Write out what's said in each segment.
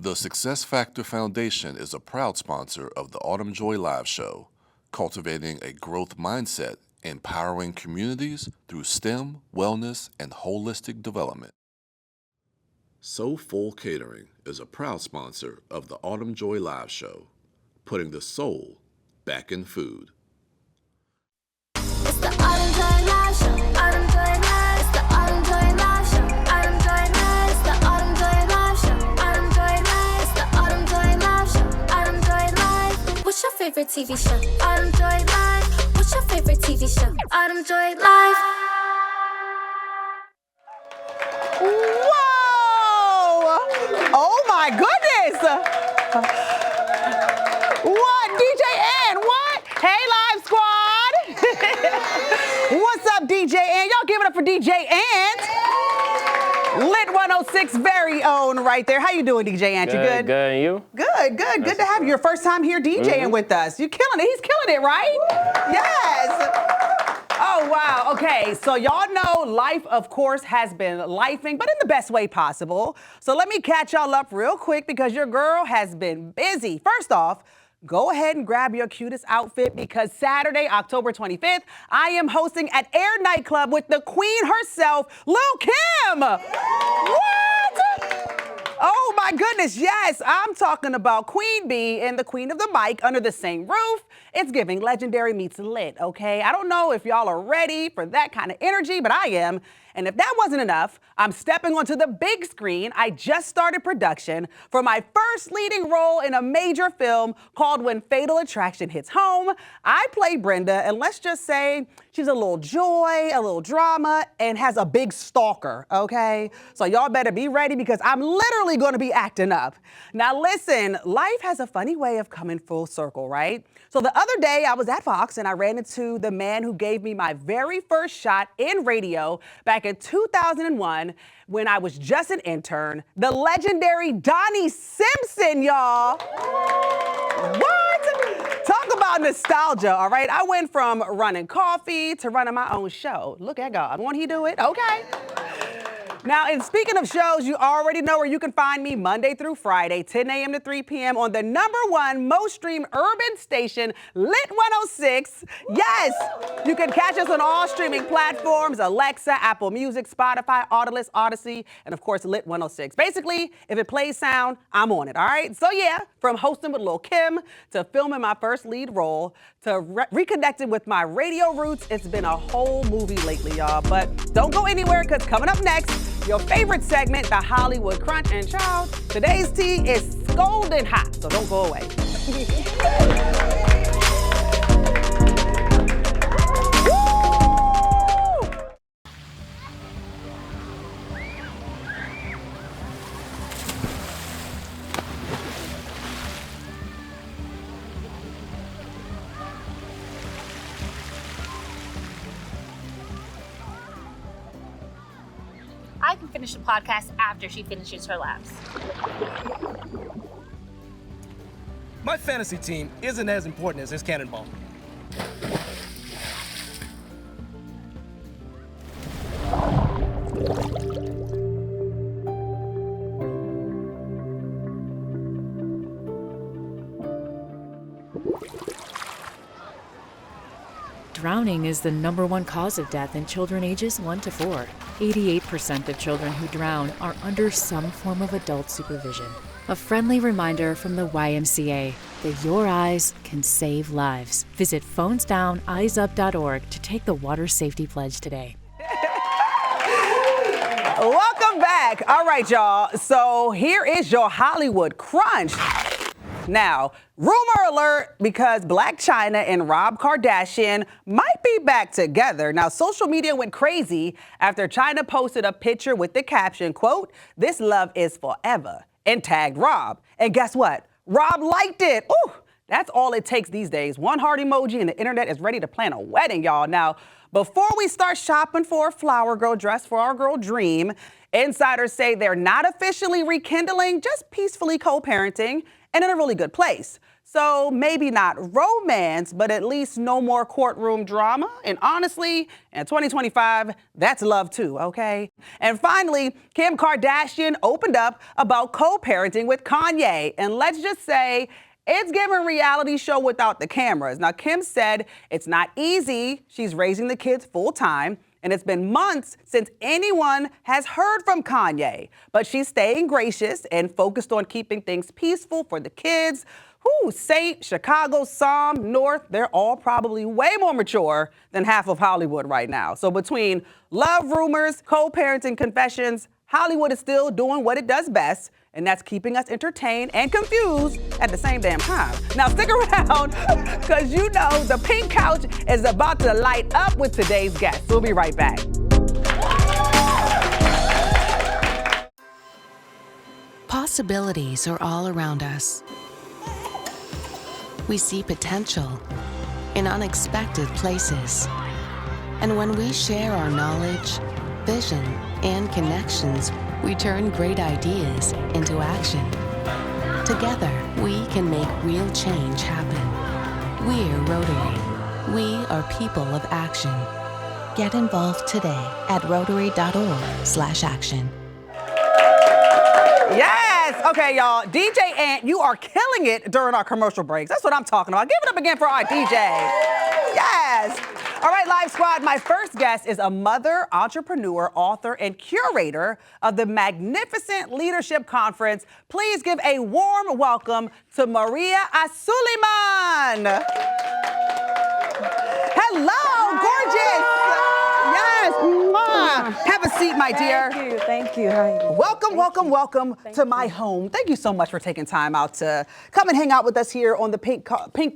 The Success Factor Foundation is a proud sponsor of the Autumn Joy Live Show, cultivating a growth mindset, empowering communities through STEM, wellness, and holistic development. So Full Catering is a proud sponsor of the Autumn Joy Live Show, putting the soul back in food. It's the Autumn Joy Live Show. Autumn Joy Live. It's the Autumn Joy Live Show. Autumn Joy Live. It's the Autumn Joy Live Show. Autumn Joy Live. It's the Autumn Joy Live Show. Autumn Joy Live. What's your favorite TV show? Autumn Joy Live. What's your favorite TV show? Autumn Joy Live. Whoa! Oh my goodness! What? DJ Ann, what? Hey, Live Squad! What's up, DJ Ann? Y'all give it up for DJ Ant. Lit 106 very own right there. How you doing, DJ Ant? You good? Good, and you? Good to have you. Your first time here DJing with us. You killing it. He's killing it, right? Yes. Oh, wow. Okay, so y'all know life, of course, has been lifing, but in the best way possible. So let me catch y'all up real quick because your girl has been busy. First off, go ahead and grab your cutest outfit because Saturday, October 25th, I am hosting at Air Nightclub with the queen herself, Lil' Kim. What? Oh my goodness, yes, I'm talking about Queen Bee and the Queen of the Mic under the same roof. It's giving legendary meets lit, okay? I don't know if y'all are ready for that kind of energy, but I am. And if that wasn't enough, I'm stepping onto the big screen. I just started production for my first leading role in a major film called When Fatal Attraction Hits Home. I play Brenda, and let's just say she's a little joy, a little drama, and has a big stalker, okay? So y'all better be ready because I'm literally gonna be acting up. Now listen, life has a funny way of coming full circle, right? So the other day I was at Fox and I ran into the man who gave me my very first shot in radio back in 2001 when I was just an intern, the legendary Donnie Simpson, y'all. What? Talk about nostalgia, all right? I went from running coffee to running my own show. Look at God. Won't he do it? Okay. Now, and speaking of shows, you already know where you can find me Monday through Friday, 10 a.m. to 3 p.m. on the #1 most streamed urban station, Lit 106. Yes, you can catch us on all streaming platforms, Alexa, Apple Music, Spotify, Audiolist, Odyssey, and of course, Lit 106. Basically, if it plays sound, I'm on it, all right? So yeah, from hosting with Lil' Kim to filming my first lead role to reconnecting with my radio roots, it's been a whole movie lately, y'all. But don't go anywhere, because coming up next, your favorite segment, the Hollywood Crunch. And child, today's tea is golden hot, so don't go away. I can finish the podcast after she finishes her laps. My fantasy team isn't as important as this cannonball. Drowning is the #1 cause of death in children ages 1 to 4. 88% of children who drown are under some form of adult supervision. A friendly reminder from the YMCA that your eyes can save lives. Visit phonesdowneyesup.org to take the water safety pledge today. Welcome back. All right, y'all. So here is your Hollywood Crunch. Now, rumor alert, because Blac Chyna and Rob Kardashian might be back together. Now, social media went crazy after Chyna posted a picture with the caption, quote, "This love is forever," and tagged Rob. And guess what? Rob liked it. Ooh, that's all it takes these days. One heart emoji and the internet is ready to plan a wedding, y'all. Now, before we start shopping for a flower girl dress for our girl Dream, insiders say they're not officially rekindling, just peacefully co-parenting and in a really good place. So maybe not romance, but at least no more courtroom drama. And honestly, in 2025, that's love too, okay? And finally, Kim Kardashian opened up about co-parenting with Kanye. And let's just say, it's giving reality show without the cameras. Now, Kim said it's not easy. She's raising the kids full time. And it's been months since anyone has heard from Kanye. But she's staying gracious and focused on keeping things peaceful for the kids. St. Chicago, Psalm, North, they're all probably way more mature than half of Hollywood right now. So between love rumors, co-parenting confessions, Hollywood is still doing what it does best, and that's keeping us entertained and confused at the same damn time. Now stick around, because you know the pink couch is about to light up with today's guest. We'll be right back. Possibilities are all around us. We see potential in unexpected places. And when we share our knowledge, vision, and connections, we turn great ideas into action. Together, we can make real change happen. We're Rotary. We are people of action. Get involved today at rotary.org/action. Yes! Okay, y'all. DJ Ant, you are killing it during our commercial breaks. That's what I'm talking about. Give it up again for our DJ. Yes! All right, Live Squad, my first guest is a mother, entrepreneur, author, and curator of the Magnificent Leadership Conference. Please give a warm welcome to Maria Asuliman. Hello, gorgeous. Yes. Have a seat, my dear. Thank you. How are you? Welcome to my home. Thank you so much for taking time out to come and hang out with us here on the pink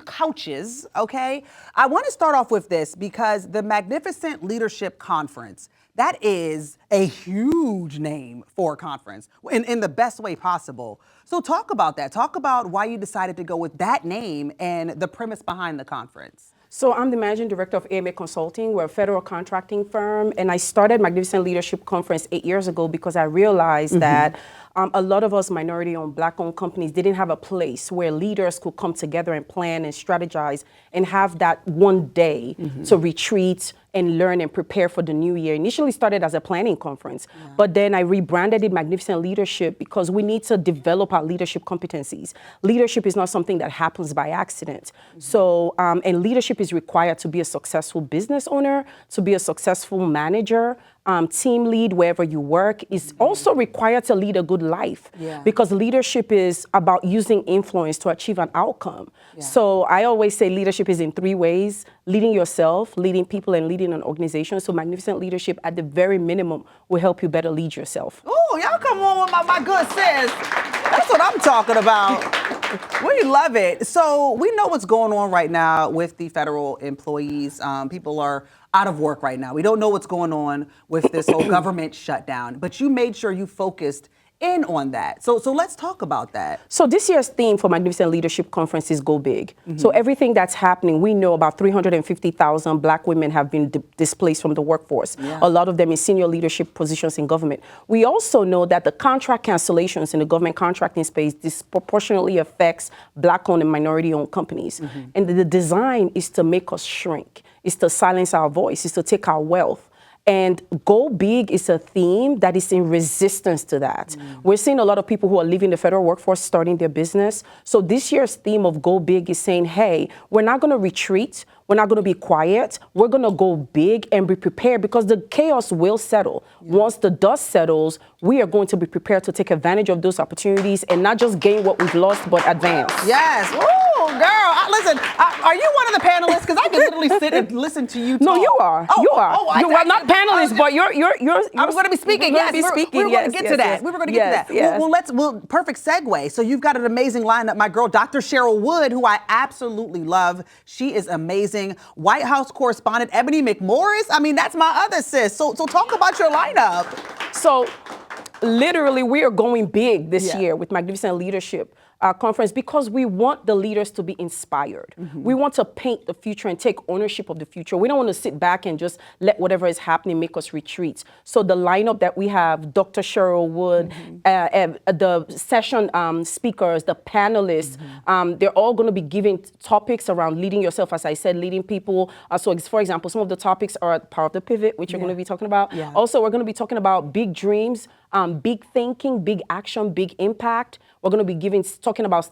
couches, okay? I want to start off with this because the Magnificent Leadership Conference, that is a huge name for a conference in the best way possible. So talk about that. Talk about why you decided to go with that name and the premise behind the conference. So I'm the managing director of AMA Consulting. We're a federal contracting firm, and I started Magnificent Leadership Conference 8 years ago because I realized that a lot of us minority-owned, black-owned companies didn't have a place where leaders could come together and plan and strategize and have that one day to retreat and learn and prepare for the new year. Initially started as a planning conference, but then I rebranded it Magnificent Leadership because we need to develop our leadership competencies. Leadership is not something that happens by accident. So, and leadership is required to be a successful business owner, to be a successful manager, team lead wherever you work, is also required to lead a good life because leadership is about using influence to achieve an outcome. So I always say leadership is in 3 ways: leading yourself, leading people, and leading an organization. So Magnificent Leadership, at the very minimum, will help you better lead yourself. Oh, y'all come on with my good sis. That's what I'm talking about. We love it. So we know what's going on right now with the federal employees. People are out of work right now. We don't know what's going on with this whole government shutdown, but you made sure you focused in on that. So let's talk about that. So this year's theme for Magnificent Leadership Conference is Go Big. So everything that's happening, we know about 350,000 black women have been displaced from the workforce. A lot of them in senior leadership positions in government. We also know that the contract cancellations in the government contracting space disproportionately affects black-owned and minority-owned companies. And the design is to make us shrink, is to silence our voice, is to take our wealth. And Go Big is a theme that is in resistance to that. We're seeing a lot of people who are leaving the federal workforce, starting their business. So this year's theme of Go Big is saying, hey, we're not going to retreat. We're not going to be quiet. We're going to go big and be prepared because the chaos will settle. Once the dust settles, we are going to be prepared to take advantage of those opportunities and not just gain what we've lost, but advance. Yes. Ooh, girl. Listen, are you one of the panelists? Because I can literally sit and listen to you talk. No, you are. You are. Well, not panelists, but you're I'm going to be speaking. Yes, we were going to get to that. We were going to get to that. Well, perfect segue. So you've got an amazing lineup. My girl, Dr. Cheryl Wood, who I absolutely love. She is amazing. White House correspondent Ebony McMorris. I mean, that's my other sis. So talk about your lineup. So literally, we are going big this year with Magnificent Leadership Conference because we want the leaders to be inspired. We want to paint the future and take ownership of the future. We don't want to sit back and just let whatever is happening make us retreat. So the lineup that we have, Dr. Cheryl Wood, the session speakers, the panelists, they're all going to be giving topics around leading yourself, as I said, leading people. For example, some of the topics are Power of the Pivot, which you're going to be talking about. Also, we're going to be talking about big dreams, big thinking, big action, big impact. We're going to be talking about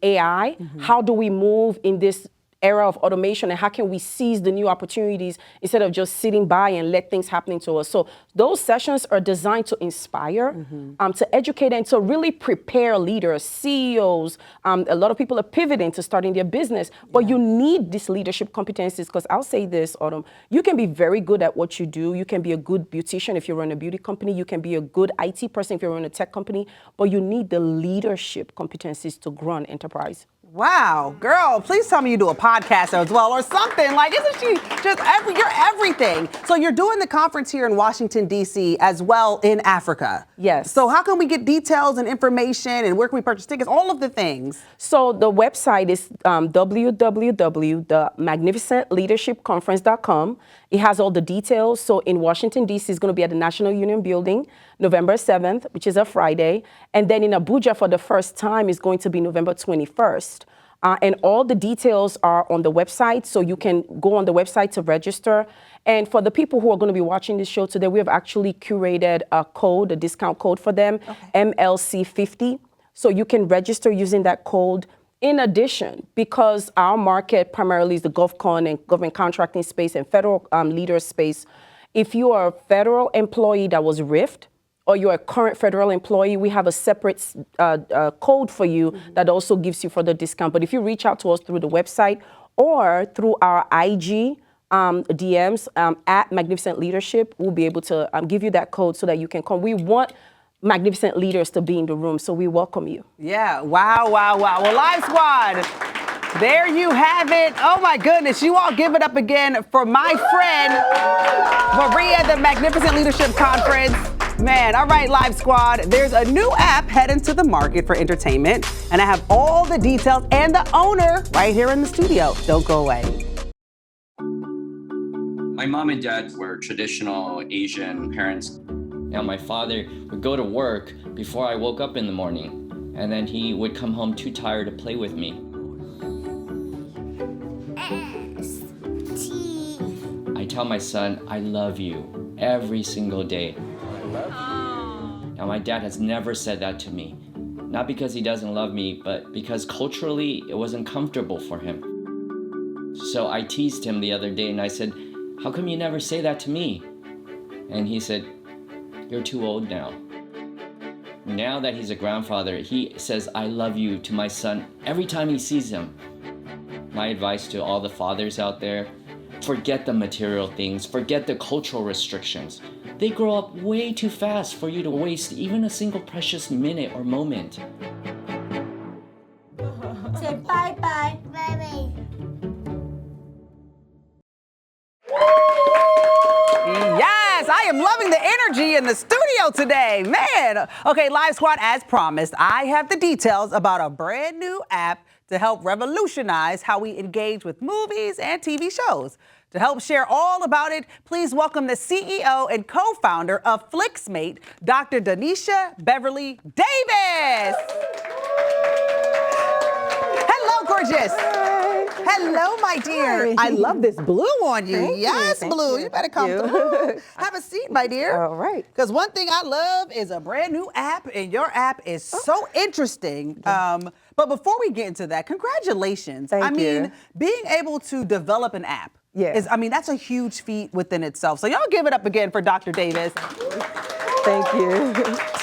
AI. How do we move in this era of automation, and how can we seize the new opportunities instead of just sitting by and let things happen to us? So those sessions are designed to inspire, to educate, and to really prepare leaders, CEOs. A lot of people are pivoting to starting their business, but you need these leadership competencies, because I'll say this, Autumn, you can be very good at what you do. You can be a good beautician if you run a beauty company. You can be a good IT person if you run a tech company, but you need the leadership competencies to grow an enterprise. Wow, girl, please tell me you do a podcast as well or something. Like, isn't she just you're everything? So you're doing the conference here in Washington, D.C. as well in Africa. Yes. So how can we get details and information, and where can we purchase tickets, all of the things? So the website is www.magnificentleadershipconference.com. It has all the details. So in Washington, D.C. is going to be at the National Union Building, November 7th, which is a Friday. And then in Abuja for the first time is going to be November 21st. And all the details are on the website, so you can go on the website to register. And for the people who are going to be watching this show today, we have actually curated a code, a discount code for them, MLC50. So you can register using that code. In addition, because our market primarily is the GovCon and government contracting space and federal leader space, if you are a federal employee that was RIF'd, or you're a current federal employee, we have a separate code for you that also gives you further discount. But if you reach out to us through the website or through our IG DMs at Magnificent Leadership, we'll be able to give you that code so that you can come. We want magnificent leaders to be in the room, so we welcome you. Yeah, wow, wow, wow. Well, Live Squad, there you have it. Oh my goodness, you all give it up again for my friend, Maria, the Magnificent Leadership Conference. Man, all right, Live Squad, there's a new app heading to the market for entertainment, and I have all the details and the owner right here in the studio. Don't go away. My mom and dad were traditional Asian parents. Now, my father would go to work before I woke up in the morning, and then he would come home too tired to play with me. I tell my son, I love you every single day. I love you. Now, my dad has never said that to me. Not because he doesn't love me, but because culturally it wasn't comfortable for him. So I teased him the other day and I said, how come you never say that to me? And he said, you're too old now. Now that he's a grandfather, he says, I love you to my son every time he sees him. My advice to all the fathers out there, forget the material things, forget the cultural restrictions. They grow up way too fast for you to waste even a single precious minute or moment. Say bye-bye. Bye-bye. Yes, I am loving the energy in the studio today, man. Okay, Live Squad, as promised, I have the details about a brand new app to help revolutionize how we engage with movies and TV shows. To help share all about it, please welcome the CEO and co-founder of Flixmate, Dr. Denisha Beverly Davis. Hello, gorgeous. Hello, my dear. I love this blue on you. Yes, blue. You better come through. Have a seat, my dear. All right. Because one thing I love is a brand new app, and your app is so interesting. But before we get into that, congratulations. Thank I mean, you. being able to develop an app Yes. that's a huge feat within itself. So y'all give it up again for Dr. Davis. Thank you.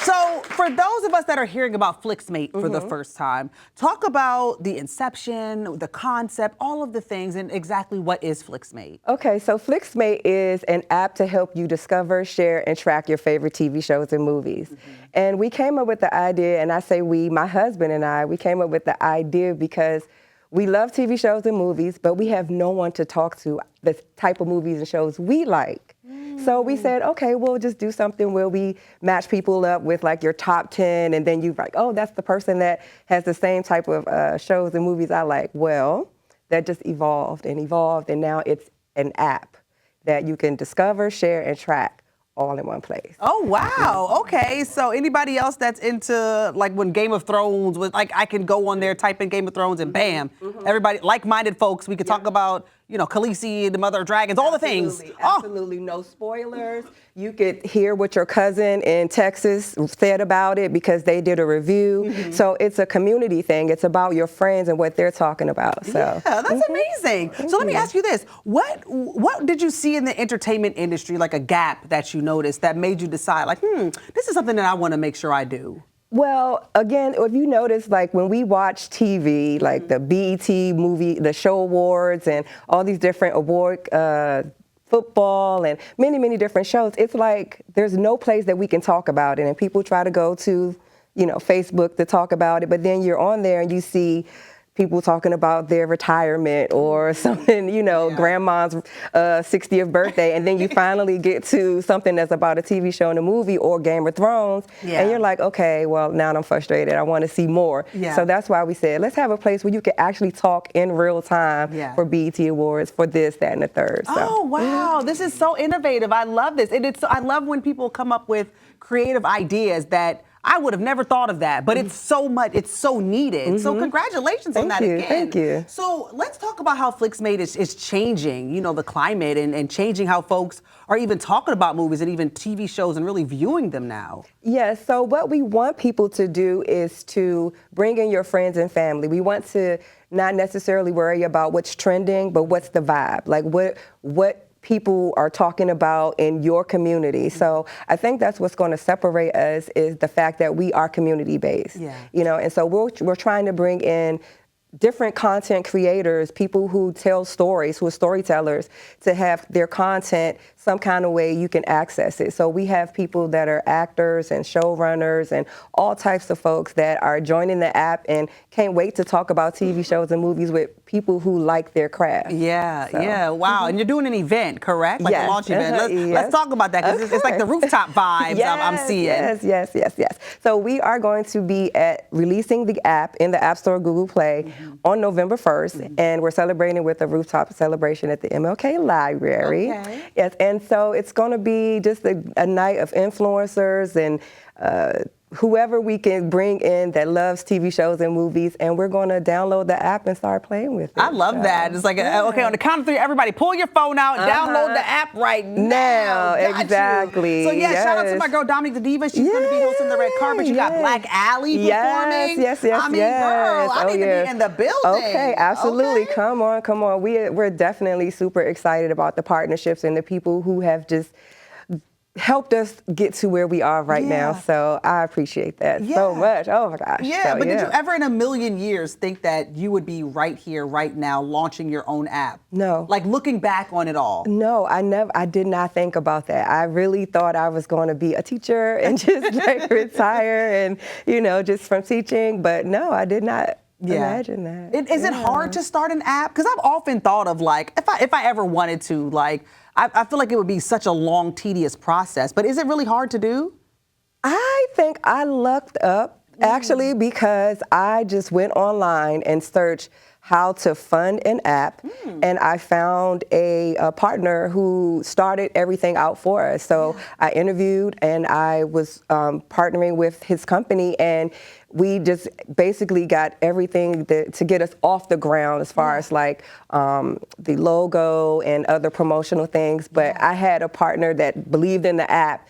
So for those of us that are hearing about Flixmate for the first time, talk about the inception, the concept, all of the things, and exactly what is Flixmate. Okay, so Flixmate is an app to help you discover, share, and track your favorite TV shows and movies. And we came up with the idea, and I say we, my husband and I, we came up with the idea because we love TV shows and movies, but we have no one to talk to the type of movies and shows we like. So we said, okay, we'll just do something where we match people up with like your top 10, and then you're like, oh, that's the person that has the same type of shows and movies I like. Well, that just evolved, and now it's an app that you can discover, share, and track all in one place. Oh, wow. Okay. So anybody else that's into, like, when Game of Thrones was, like, I can go on there, type in Game of Thrones, and bam, everybody, like-minded folks, we could talk about, you know, Khaleesi, the Mother of Dragons, all the things. Absolutely. No spoilers. You could hear what your cousin in Texas said about it because they did a review. So it's a community thing. It's about your friends and what they're talking about. So yeah, that's amazing. So let me ask you this. What did you see in the entertainment industry, like a gap that you noticed that made you decide, like, this is something that I want to make sure I do? Well, again, if you notice, like when we watch TV, like the BET movie, the show awards, and all these different award, football, and many, many different shows, it's like there's no place that we can talk about it. And people try to go to, you know, Facebook to talk about it, but then you're on there and you see people talking about their retirement or something, you know, grandma's 60th birthday, and then you finally get to something that's about a TV show and a movie or Game of Thrones, and you're like, okay, well, now I'm frustrated. I want to see more. So that's why we said, let's have a place where you can actually talk in real time for BET Awards, for this, that, and the third. So. Oh, wow. This is so innovative. I love this. And I love when people come up with creative ideas that I would have never thought of that, but it's so needed. So congratulations on that again. Thank you. So let's talk about how Flixmate is changing, you know, the climate and changing how folks are even talking about movies and even TV shows and really viewing them now. Yes, so what we want people to do is to bring in your friends and family. We want to not necessarily worry about what's trending, but what's the vibe, like what people are talking about in your community. So I think that's what's going to separate us, is the fact that we are community based. You know, and so we're trying to bring in different content creators, people who tell stories, who are storytellers, to have their content some kind of way you can access it. So we have people that are actors and showrunners and all types of folks that are joining the app and can't wait to talk about TV shows and movies with people who like their craft. Wow. And you're doing an event, correct? Like a launch event. Let's talk about that, because it's like the rooftop vibes I'm seeing. Yes. So we are going to be releasing the app in the App Store, Google Play, on November 1st, and we're celebrating with a rooftop celebration at the MLK Library. Yes, and so it's going to be just a night of influencers and whoever we can bring in that loves TV shows and movies, and we're going to download the app and start playing with it. I love that. It's like, okay, on the count of three, everybody pull your phone out and download the app right now. Exactly. So shout out to my girl Dominique the Diva. She's going to be hosting the red carpet. You got Black Alley performing. Yes. I mean, girl, I need to be in the building. Okay, absolutely. Come on. We're definitely super excited about the partnerships and the people who have just helped us get to where we are right now. So I appreciate that so much. Oh my gosh. But did you ever in a million years think that you would be right here, right now, launching your own app? No. Like looking back on it all? No, I did not think about that. I really thought I was going to be a teacher and just like retire and, you know, just from teaching. But no, I did not imagine that. Is it hard to start an app? Because I've often thought of, like, if I ever wanted to, like, I feel like it would be such a long, tedious process. But is it really hard to do? I think I lucked up, actually, because I just went online and searched how to fund an app, and I found a partner who started everything out for us. So I interviewed, and I was partnering with his company, and we just basically got everything to get us off the ground as far as like the logo and other promotional things. But I had a partner that believed in the app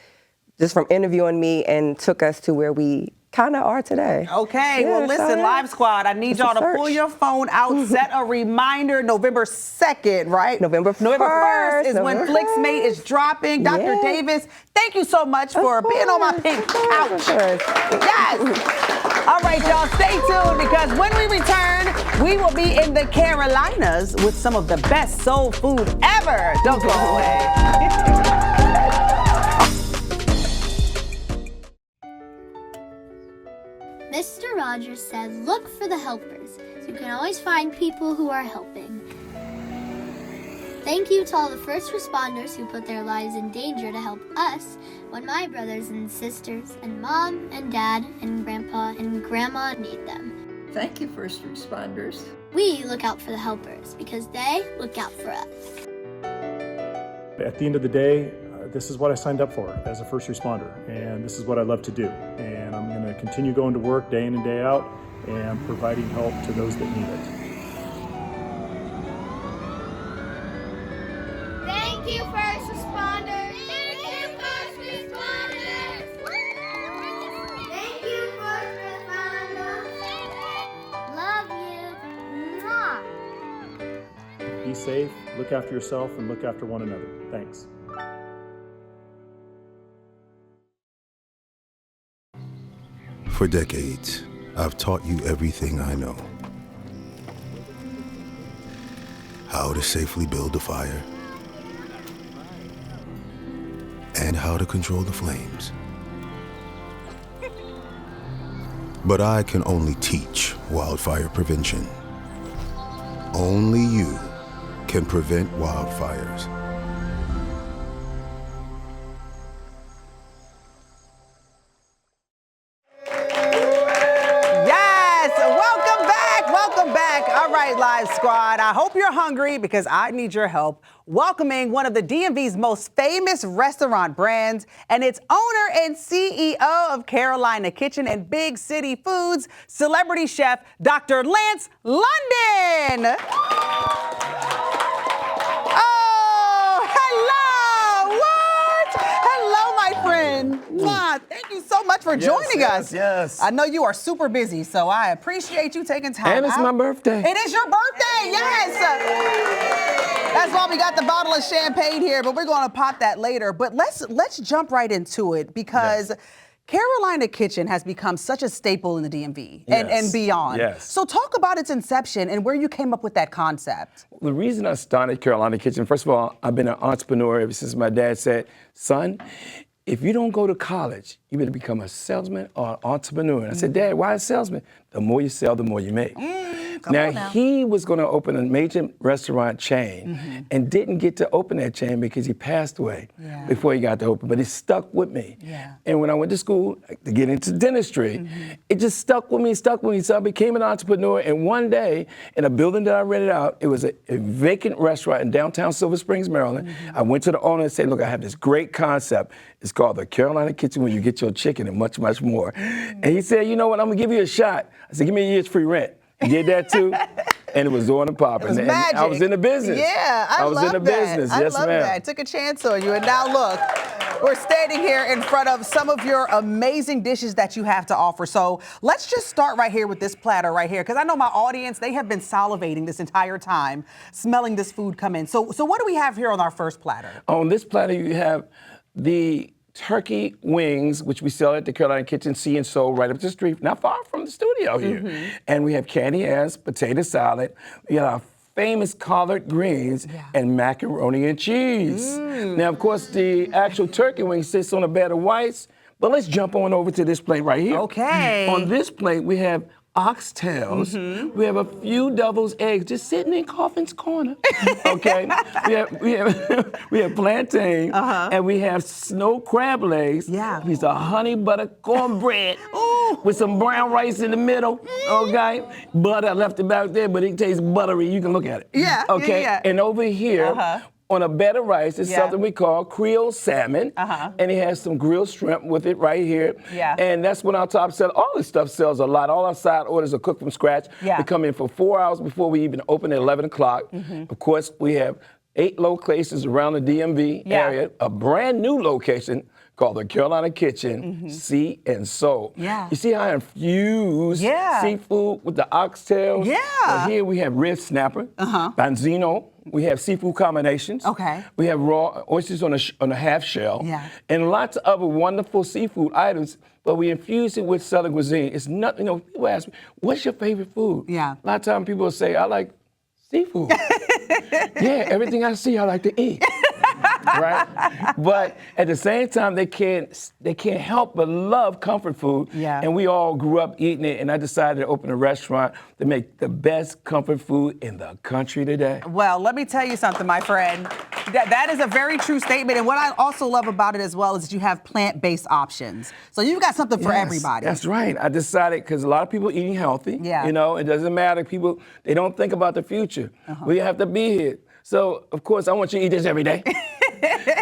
just from interviewing me and took us to where we kind of are today. Okay, well listen, Live Squad, I need y'all to pull your phone out, set a reminder, November 2nd, right? November 1st is when Flixmate is dropping. Dr. Davis, thank you so much for being on my pink couch. Yes. All right, y'all, stay tuned, because when we return, we will be in the Carolinas with some of the best soul food ever. Don't go away. Mr. Rogers said, look for the helpers. You can always find people who are helping. Thank you to all the first responders who put their lives in danger to help us when my brothers and sisters and mom and dad and grandpa and grandma need them. Thank you, first responders. We look out for the helpers because they look out for us. At the end of the day, this is what I signed up for as a first responder, and this is what I love to do. And I'm going to continue going to work day in and day out and providing help to those that need it. Thank you, first responders. Thank you, first responders. Thank you, first responders. Love you. Mwah. Be safe, look after yourself, and look after one another. Thanks. For decades, I've taught you everything I know. How to safely build a fire, and how to control the flames. But I can only teach wildfire prevention. Only you can prevent wildfires. All right, Live Squad, I hope you're hungry because I need your help welcoming one of the DMV's most famous restaurant brands and its owner and CEO of Carolina Kitchen and Big City Foods, celebrity chef Dr. Lance London. Thank you so much for joining us. Yes. I know you are super busy, so I appreciate you taking time And it's out. my birthday. It is your birthday, yes. That's why we got the bottle of champagne here, but we're going to pop that later. But let's jump right into it because Carolina Kitchen has become such a staple in the DMV and beyond. Yes. So talk about its inception and where you came up with that concept. The reason I started Carolina Kitchen, first of all, I've been an entrepreneur ever since my dad said, son, if you don't go to college, you better become a salesman or an entrepreneur. And I said, Dad, why a salesman? The more you sell, the more you make. Now, he was going to open a major restaurant chain and didn't get to open that chain because he passed away before he got to open, but it stuck with me. And when I went to school to get into dentistry, it just stuck with me. So I became an entrepreneur, and one day, in a building that I rented out, it was a vacant restaurant in downtown Silver Springs, Maryland. I went to the owner and said, look, I have this great concept. It's called the Carolina Kitchen, where you get your chicken and much, much more. And he said, you know what, I'm gonna give you a shot. I said, give me a year's free rent. He did that too, and it was on and popping. And I was in the business. Yeah, I was love in the that. business. I Yes, love ma'am. that. I took a chance on you, and now look, we're standing here in front of some of your amazing dishes that you have to offer. So let's just start right here with this platter right here, because I know my audience, they have been salivating this entire time, smelling this food come in. So what do we have here on our first platter? On this platter, you have the turkey wings, which we sell at the Carolina Kitchen, Sea and Soul, right up the street, not far from the studio here. And we have candy yams, potato salad. We have our famous collard greens and macaroni and cheese. Now, of course, the actual turkey wing sits on a bed of whites, but let's jump on over to this plate right here. Okay. On this plate, we have oxtails. We have a few devil's eggs just sitting in Coffin's Corner. Okay. we have plantain, and we have snow crab legs. Yeah. Piece of honey butter cornbread with some brown rice in the middle. Okay. Butter, I left it back there, but it tastes buttery. You can look at it. Yeah. Okay. Yeah. And over here, on a bed of rice is something we call Creole salmon, and it has some grilled shrimp with it right here. And that's when our top seller, all this stuff sells a lot. All our side orders are cooked from scratch. They come in for 4 hours before we even open at 11 o'clock. Of course, we have 8 locations around the DMV area, a brand new location called the Carolina Kitchen, Sea and Soul. You see how I infuse seafood with the oxtails? Well, here we have red snapper, banzino. We have seafood combinations. We have raw oysters on a half shell. And lots of other wonderful seafood items, but we infuse it with Southern cuisine. It's not, people ask me, what's your favorite food? A lot of times people will say, I like seafood. Everything I see, I like to eat. right? But at the same time, they can't help but love comfort food. Yeah. And we all grew up eating it, and I decided to open a restaurant to make the best comfort food in the country today. Well, let me tell you something, my friend. That is a very true statement. And what I also love about it as well is that you have plant-based options. So you've got something for everybody. That's right. I decided, because a lot of people eating healthy, Yeah. you know, it doesn't matter. People, they don't think about the future. We have to be here. So, of course, I want you to eat this every day.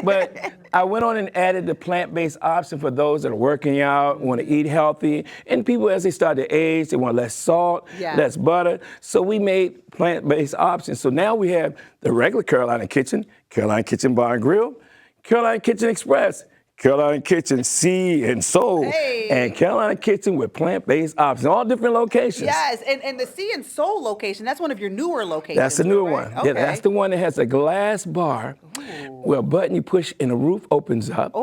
But I went on and added the plant-based option for those that are working out, want to eat healthy, and people as they start to age, they want less salt, less butter. So we made plant-based options. So now we have the regular Carolina Kitchen Bar and Grill, Carolina Kitchen Express, Carolina Kitchen Sea and Soul, and Carolina Kitchen with plant-based options, all different locations. Yes, and the Sea and Soul location, that's one of your newer locations. That's the newer right? one. Okay. Yeah, that's the one that has a glass bar where a button you push and the roof opens up.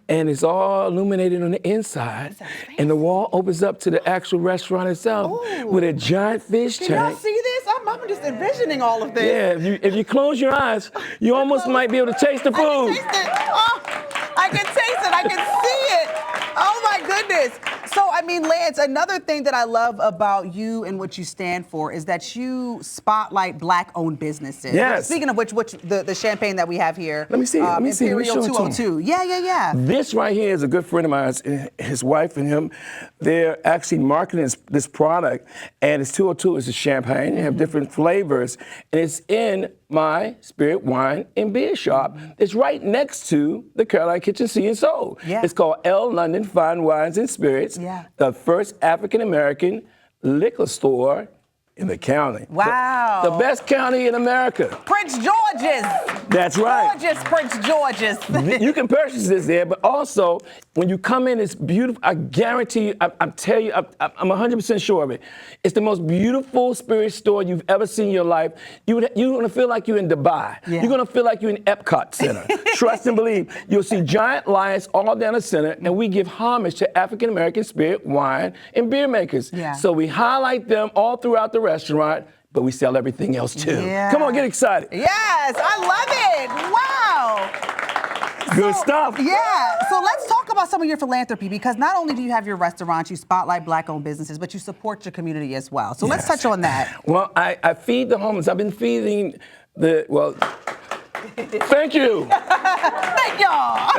And it's all illuminated on the inside. And the wall opens up to the actual restaurant itself with a giant fish tank. Can y'all see this? I'm just envisioning all of this. Yeah, if you close your eyes, you almost might be able to taste the food. I can taste it. I can see it. Oh my goodness. So, I mean, Lance, another thing that I love about you and what you stand for is that you spotlight Black-owned businesses. Yes. Speaking of which the champagne that we have here. Let me see. Let me see. Let me Imperial show it to 202. Yeah. This right here is a good friend of mine. His wife and him, they're actually marketing this product, and it's 202. It's a champagne. They have different flavors, and it's in my spirit wine and beer shop. It's right next to the Carolina Kitchen Sea and Soul. Yeah. It's called L London Fine Wines and Spirits, the first African-American liquor store in the county. Wow. The best county in America. Prince George's. That's right. Gorgeous Prince George's. You can purchase this there, but also when you come in, it's beautiful. I guarantee you, I'm 100% sure of it. It's the most beautiful spirit store you've ever seen in your life. You're gonna feel like you're in Dubai. Yeah. You're gonna feel like you're in Epcot Center. Trust and believe. You'll see giant lions all down the center, and we give homage to African American spirit, wine, and beer makers. Yeah. So we highlight them all throughout the restaurant, but we sell everything else too. Yeah. Come on, get excited. Yes, I love it. Wow. Good stuff. Yeah. So let's talk about some of your philanthropy, because not only do you have your restaurant, you spotlight Black-owned businesses, but you support your community as well. So let's touch on that. Well, I feed the homeless. I've been feeding thank you. Thank y'all.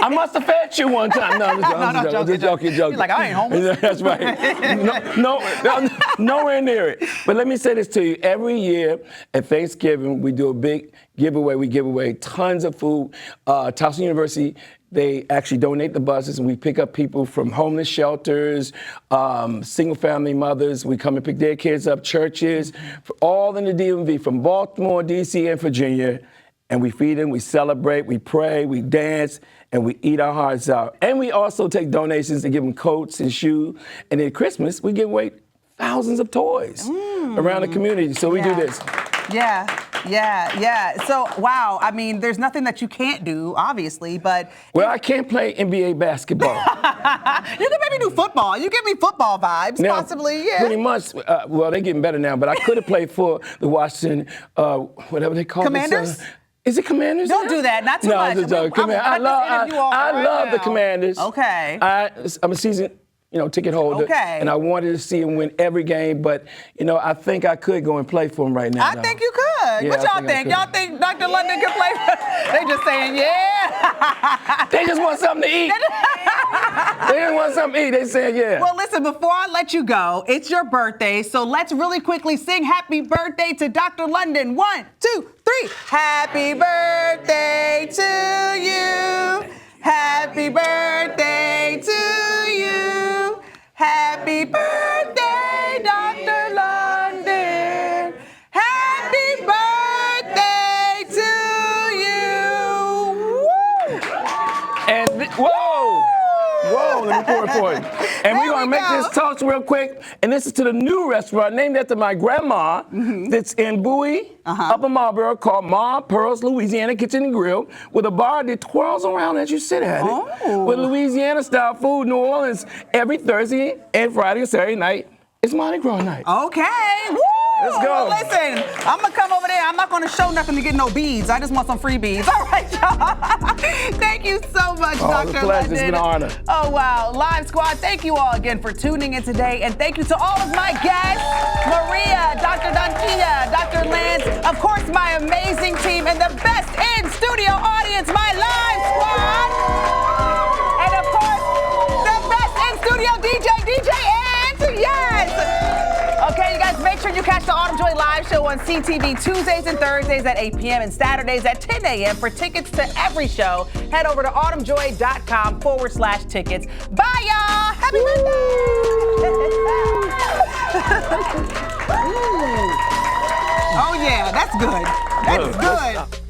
I must have fed you one time. No, I'm just joking. You're like, I ain't homeless. That's right. No, nowhere near it. But let me say this to you. Every year at Thanksgiving, we do a big giveaway. We give away tons of food. Towson University, they actually donate the buses, and we pick up people from homeless shelters, single-family mothers. We come and pick their kids up, churches, all in the DMV, from Baltimore, D.C., and Virginia. And we feed them, we celebrate, we pray, we dance, and we eat our hearts out. And we also take donations to give them coats and shoes. And then Christmas, we give away thousands of toys around the community. So we do this. Yeah. So, wow, I mean, there's nothing that you can't do, obviously, but... Well, I can't play NBA basketball. You can maybe do football. You give me football vibes, now, possibly, yeah. Pretty much, well, they're getting better now, but I could have played for the Washington, whatever they call Commanders? Is it Commanders? Don't do that. Not too much. I love the Commanders. Okay. I'm a season ticket holder. Okay. And I wanted to see him win every game, but, I think I could go and play for him right now. I think you could. Yeah, what y'all think? Y'all think Dr. London could play for? They just saying, yeah. They just want something to eat. They just want something to eat. They saying, yeah. Well, listen, before I let you go, it's your birthday, so let's really quickly sing happy birthday to Dr. London. 1, 2, 3. Happy birthday to you. Happy birthday to you. Happy birthday, Dr. London. Happy birthday to you. Woo! And whoa, let me pour it for you. And we're going to make this toast real quick. And this is to the new restaurant named after my grandma that's in Bowie, Upper Marlboro, called Ma Pearl's Louisiana Kitchen and Grill, with a bar that twirls around as you sit at it. With Louisiana-style food, New Orleans, every Thursday and Friday and Saturday night. It's Mardi Gras night. Okay. Woo! Let's go. Listen, I'm gonna come over there. I'm not gonna show nothing to get no beads. I just want some free beads. All right, y'all. Thank you so much, Dr. The pleasure. It's been an honor. Oh, wow. Live Squad, thank you all again for tuning in today. And thank you to all of my guests, Maria, Dr. Donkia, Dr. Lance, of course, my amazing team, and the best in-studio audience, my Live Squad. And of course, the best in-studio DJ Ant. Yes. Okay, you guys, make sure you catch the Autumn Joy Live Show on CTV Tuesdays and Thursdays at 8 p.m. and Saturdays at 10 a.m. For tickets to every show, head over to autumnjoy.com/tickets. Bye, y'all. Happy birthday. Oh, yeah, that's good. That's good.